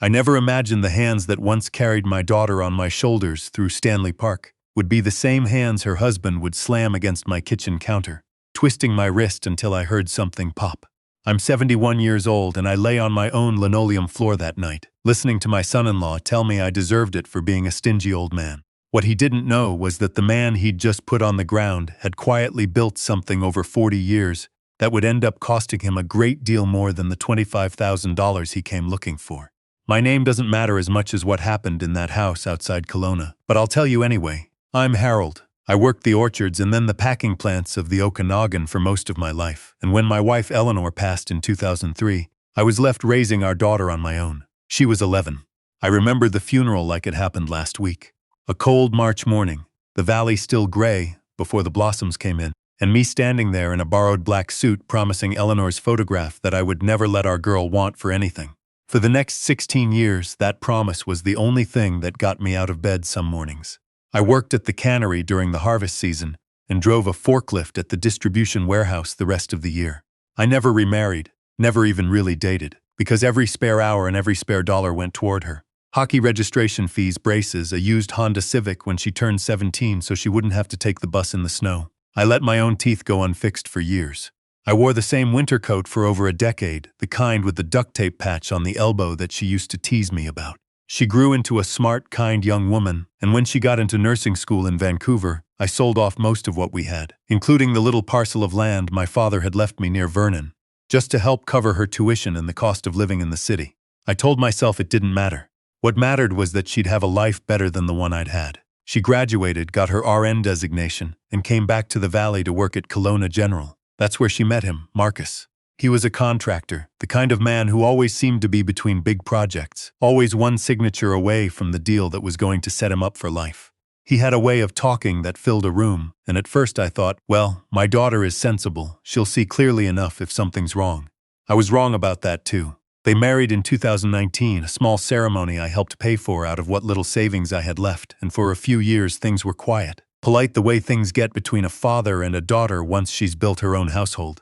I never imagined the hands that once carried my daughter on my shoulders through Stanley Park would be the same hands her husband would slam against my kitchen counter, twisting my wrist until I heard something pop. I'm 71 years old and I lay on my own linoleum floor that night, listening to my son-in-law tell me I deserved it for being a stingy old man. What he didn't know was that the man he'd just put on the ground had quietly built something over 40 years that would end up costing him a great deal more than the $25,000 he came looking for. My name doesn't matter as much as what happened in that house outside Kelowna, but I'll tell you anyway. I'm Harold. I worked the orchards and then the packing plants of the Okanagan for most of my life, and when my wife Eleanor passed in 2003, I was left raising our daughter on my own. She was 11. I remember the funeral like it happened last week. A cold March morning, the valley still gray before the blossoms came in, and me standing there in a borrowed black suit promising Eleanor's photograph that I would never let our girl want for anything. For the next 16 years, that promise was the only thing that got me out of bed some mornings. I worked at the cannery during the harvest season and drove a forklift at the distribution warehouse the rest of the year. I never remarried, never even really dated, because every spare hour and every spare dollar went toward her. Hockey registration fees, braces, a used Honda Civic when she turned 17 so she wouldn't have to take the bus in the snow. I let my own teeth go unfixed for years. I wore the same winter coat for over a decade, the kind with the duct tape patch on the elbow that she used to tease me about. She grew into a smart, kind young woman, and when she got into nursing school in Vancouver, I sold off most of what we had, including the little parcel of land my father had left me near Vernon, just to help cover her tuition and the cost of living in the city. I told myself it didn't matter. What mattered was that she'd have a life better than the one I'd had. She graduated, got her RN designation, and came back to the valley to work at Kelowna General. That's where she met him, Marcus. He was a contractor, the kind of man who always seemed to be between big projects, always one signature away from the deal that was going to set him up for life. He had a way of talking that filled a room, and at first I thought, well, my daughter is sensible, she'll see clearly enough if something's wrong. I was wrong about that too. They married in 2019, a small ceremony I helped pay for out of what little savings I had left, and for a few years things were quiet. Polite the way things get between a father and a daughter once she's built her own household.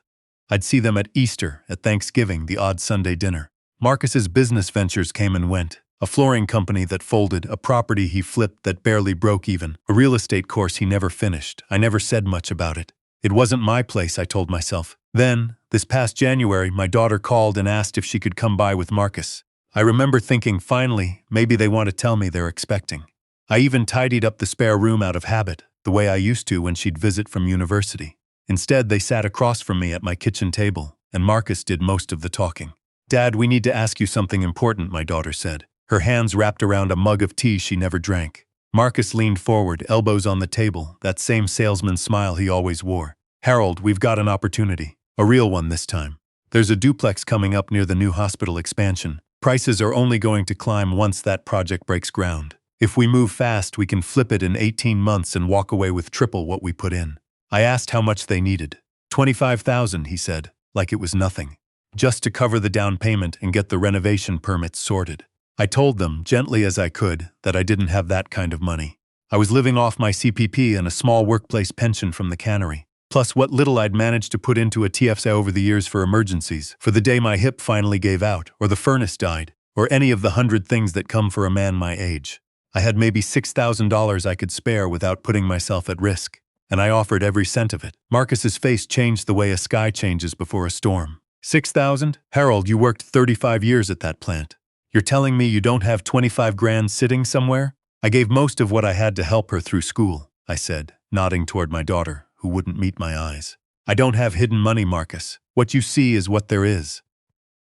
I'd see them at Easter, at Thanksgiving, the odd Sunday dinner. Marcus's business ventures came and went. A flooring company that folded, a property he flipped that barely broke even, a real estate course he never finished. I never said much about it. It wasn't my place, I told myself. Then, this past January, my daughter called and asked if she could come by with Marcus. I remember thinking, finally, maybe they want to tell me they're expecting. I even tidied up the spare room out of habit, the way I used to when she'd visit from university. Instead, they sat across from me at my kitchen table, and Marcus did most of the talking. "Dad, we need to ask you something important," my daughter said, her hands wrapped around a mug of tea she never drank. Marcus leaned forward, elbows on the table, that same salesman smile he always wore. "Harold, we've got an opportunity. A real one this time. There's a duplex coming up near the new hospital expansion. Prices are only going to climb once that project breaks ground. If we move fast, we can flip it in 18 months and walk away with triple what we put in." I asked how much they needed. $25,000, he said, like it was nothing. Just to cover the down payment and get the renovation permits sorted. I told them, gently as I could, that I didn't have that kind of money. I was living off my CPP and a small workplace pension from the cannery, plus what little I'd managed to put into a TFSA over the years for emergencies, for the day my hip finally gave out, or the furnace died, or any of the 100 things that come for a man my age. I had maybe $6,000 I could spare without putting myself at risk, and I offered every cent of it. Marcus's face changed the way a sky changes before a storm. "6,000? Harold, you worked 35 years at that plant. You're telling me you don't have 25 grand sitting somewhere?" "I gave most of what I had to help her through school," I said, nodding toward my daughter, who wouldn't meet my eyes. "I don't have hidden money, Marcus. What you see is what there is."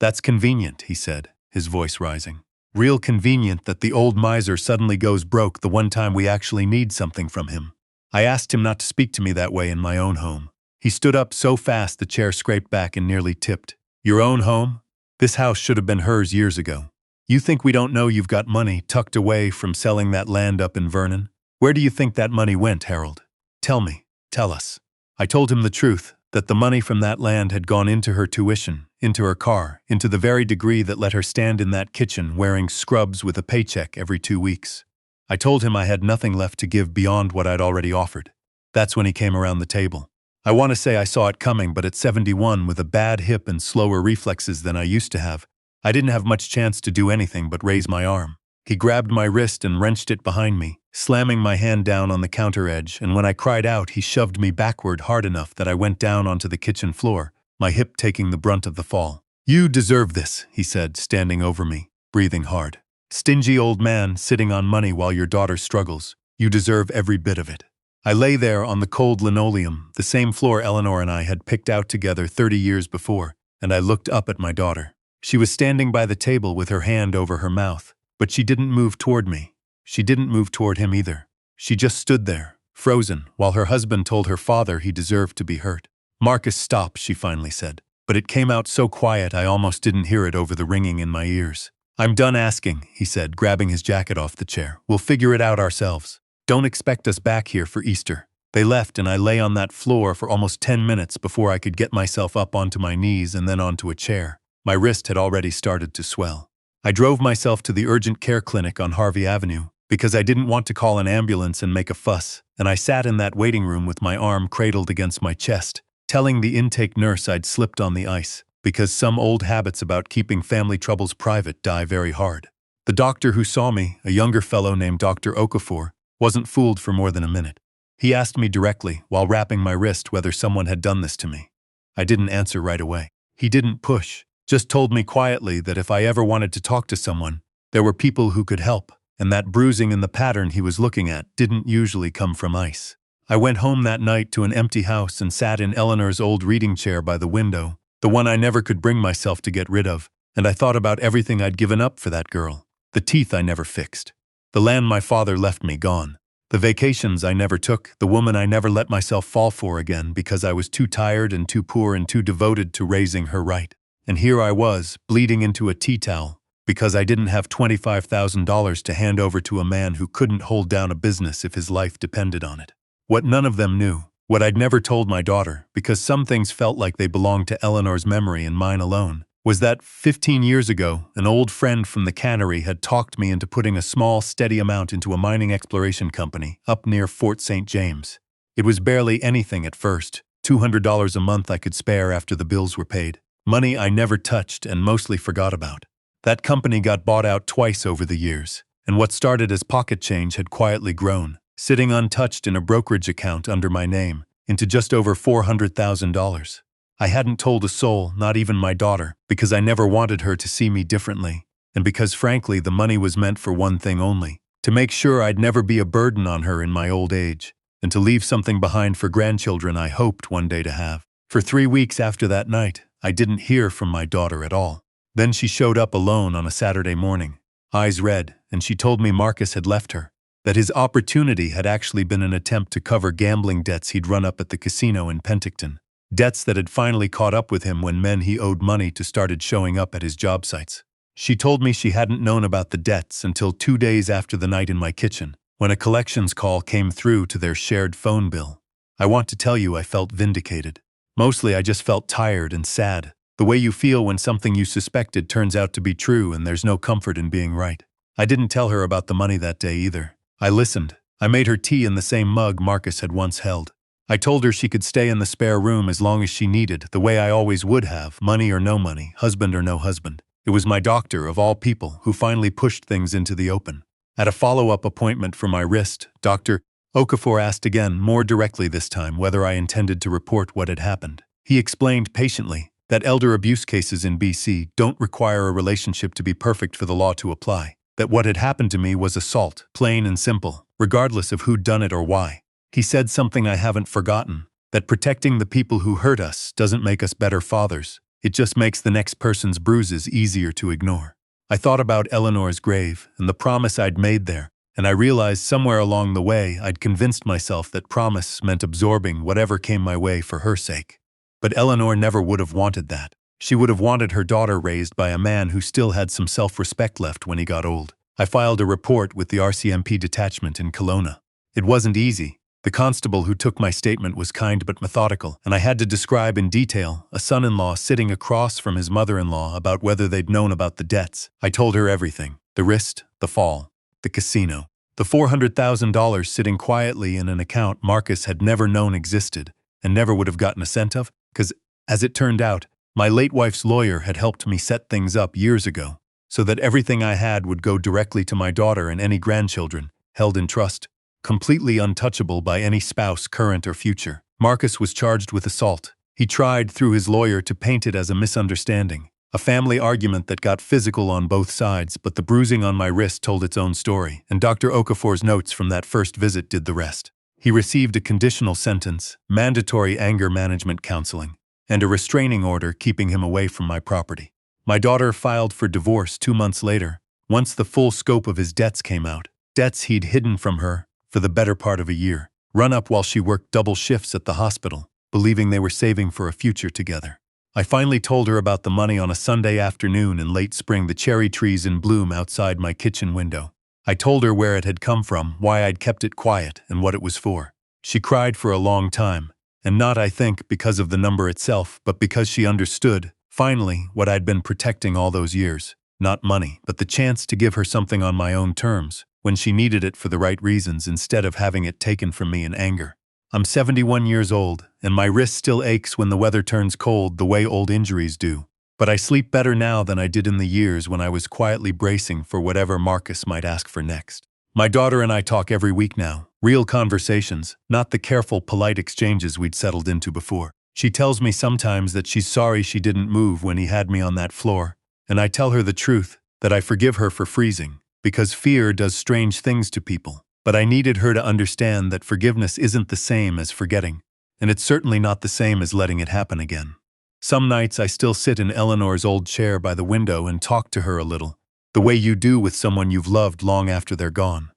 "That's convenient," he said, his voice rising. "Real convenient that the old miser suddenly goes broke the one time we actually need something from him." I asked him not to speak to me that way in my own home. He stood up so fast the chair scraped back and nearly tipped. "Your own home? This house should have been hers years ago. You think we don't know you've got money tucked away from selling that land up in Vernon? Where do you think that money went, Harold? Tell me, tell us." I told him the truth, that the money from that land had gone into her tuition, into her car, into the very degree that let her stand in that kitchen wearing scrubs with a paycheck every 2 weeks. I told him I had nothing left to give beyond what I'd already offered. That's when he came around the table. I want to say I saw it coming, but at 71, with a bad hip and slower reflexes than I used to have, I didn't have much chance to do anything but raise my arm. He grabbed my wrist and wrenched it behind me, slamming my hand down on the counter edge, and when I cried out, he shoved me backward hard enough that I went down onto the kitchen floor, my hip taking the brunt of the fall. "You deserve this," he said, standing over me, breathing hard. "Stingy old man sitting on money while your daughter struggles. You deserve every bit of it." I lay there on the cold linoleum, the same floor Eleanor and I had picked out together 30 years before, and I looked up at my daughter. She was standing by the table with her hand over her mouth, but she didn't move toward me. She didn't move toward him either. She just stood there, frozen, while her husband told her father he deserved to be hurt. "Marcus, stop," she finally said. But it came out so quiet I almost didn't hear it over the ringing in my ears. "I'm done asking," he said, grabbing his jacket off the chair. "We'll figure it out ourselves. Don't expect us back here for Easter." They left and I lay on that floor for almost 10 minutes before I could get myself up onto my knees and then onto a chair. My wrist had already started to swell. I drove myself to the urgent care clinic on Harvey Avenue because I didn't want to call an ambulance and make a fuss, and I sat in that waiting room with my arm cradled against my chest, telling the intake nurse I'd slipped on the ice, because some old habits about keeping family troubles private die very hard. The doctor who saw me, a younger fellow named Dr. Okafor, wasn't fooled for more than a minute. He asked me directly, while wrapping my wrist, whether someone had done this to me. I didn't answer right away. He didn't push, just told me quietly that if I ever wanted to talk to someone, there were people who could help, and that bruising in the pattern he was looking at didn't usually come from ice. I went home that night to an empty house and sat in Eleanor's old reading chair by the window, the one I never could bring myself to get rid of, and I thought about everything I'd given up for that girl. The teeth I never fixed. The land my father left me gone. The vacations I never took, the woman I never let myself fall for again because I was too tired and too poor and too devoted to raising her right. And here I was, bleeding into a tea towel, because I didn't have $25,000 to hand over to a man who couldn't hold down a business if his life depended on it. What none of them knew, what I'd never told my daughter, because some things felt like they belonged to Eleanor's memory and mine alone, was that 15 years ago, an old friend from the cannery had talked me into putting a small, steady amount into a mining exploration company up near Fort St. James. It was barely anything at first, $200 a month I could spare after the bills were paid. Money I never touched and mostly forgot about. That company got bought out twice over the years, and what started as pocket change had quietly grown, sitting untouched in a brokerage account under my name, into just over $400,000. I hadn't told a soul, not even my daughter, because I never wanted her to see me differently, and because frankly the money was meant for one thing only, to make sure I'd never be a burden on her in my old age, and to leave something behind for grandchildren I hoped one day to have. For 3 weeks after that night, I didn't hear from my daughter at all. Then she showed up alone on a Saturday morning, eyes red, and she told me Marcus had left her, that his opportunity had actually been an attempt to cover gambling debts he'd run up at the casino in Penticton, debts that had finally caught up with him when men he owed money to started showing up at his job sites. She told me she hadn't known about the debts until 2 days after the night in my kitchen, when a collections call came through to their shared phone bill. I want to tell you I felt vindicated. Mostly I just felt tired and sad, the way you feel when something you suspected turns out to be true and there's no comfort in being right. I didn't tell her about the money that day either. I listened. I made her tea in the same mug Marcus had once held. I told her she could stay in the spare room as long as she needed, the way I always would have, money or no money, husband or no husband. It was my doctor, of all people, who finally pushed things into the open. At a follow-up appointment for my wrist, Dr. Okafor asked again, more directly this time, whether I intended to report what had happened. He explained patiently that elder abuse cases in BC don't require a relationship to be perfect for the law to apply, that what had happened to me was assault, plain and simple, regardless of who'd done it or why. He said something I haven't forgotten, that protecting the people who hurt us doesn't make us better fathers, it just makes the next person's bruises easier to ignore. I thought about Eleanor's grave and the promise I'd made there, and I realized somewhere along the way I'd convinced myself that promise meant absorbing whatever came my way for her sake. But Eleanor never would have wanted that. She would have wanted her daughter raised by a man who still had some self-respect left when he got old. I filed a report with the RCMP detachment in Kelowna. It wasn't easy. The constable who took my statement was kind but methodical, and I had to describe in detail a son-in-law sitting across from his mother-in-law about whether they'd known about the debts. I told her everything: the wrist, the fall, the casino, the $400,000 sitting quietly in an account Marcus had never known existed and never would have gotten a cent of, because, as it turned out, My late wife's lawyer had helped me set things up years ago, so that everything I had would go directly to my daughter and any grandchildren, held in trust, completely untouchable by any spouse, current or future. Marcus was charged with assault. He tried, through his lawyer, to paint it as a misunderstanding, a family argument that got physical on both sides, but the bruising on my wrist told its own story, and Dr. Okafor's notes from that first visit did the rest. He received a conditional sentence, mandatory anger management counseling, and a restraining order keeping him away from my property. My daughter filed for divorce 2 months later, once the full scope of his debts came out, debts he'd hidden from her for the better part of a year, run up while she worked double shifts at the hospital, believing they were saving for a future together. I finally told her about the money on a Sunday afternoon in late spring, the cherry trees in bloom outside my kitchen window. I told her where it had come from, why I'd kept it quiet, and what it was for. She cried for a long time, and not, I think, because of the number itself, but because she understood, finally, what I'd been protecting all those years. Not money, but the chance to give her something on my own terms, when she needed it for the right reasons, instead of having it taken from me in anger. I'm 71 years old, and my wrist still aches when the weather turns cold the way old injuries do. But I sleep better now than I did in the years when I was quietly bracing for whatever Marcus might ask for next. My daughter and I talk every week now, real conversations, not the careful, polite exchanges we'd settled into before. She tells me sometimes that she's sorry she didn't move when he had me on that floor, and I tell her the truth, that I forgive her for freezing, because fear does strange things to people. But I needed her to understand that forgiveness isn't the same as forgetting, and it's certainly not the same as letting it happen again. Some nights I still sit in Eleanor's old chair by the window and talk to her a little, the way you do with someone you've loved long after they're gone.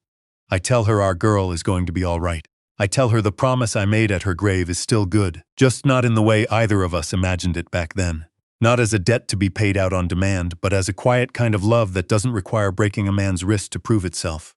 I tell her our girl is going to be all right. I tell her the promise I made at her grave is still good, just not in the way either of us imagined it back then. Not as a debt to be paid out on demand, but as a quiet kind of love that doesn't require breaking a man's wrist to prove itself.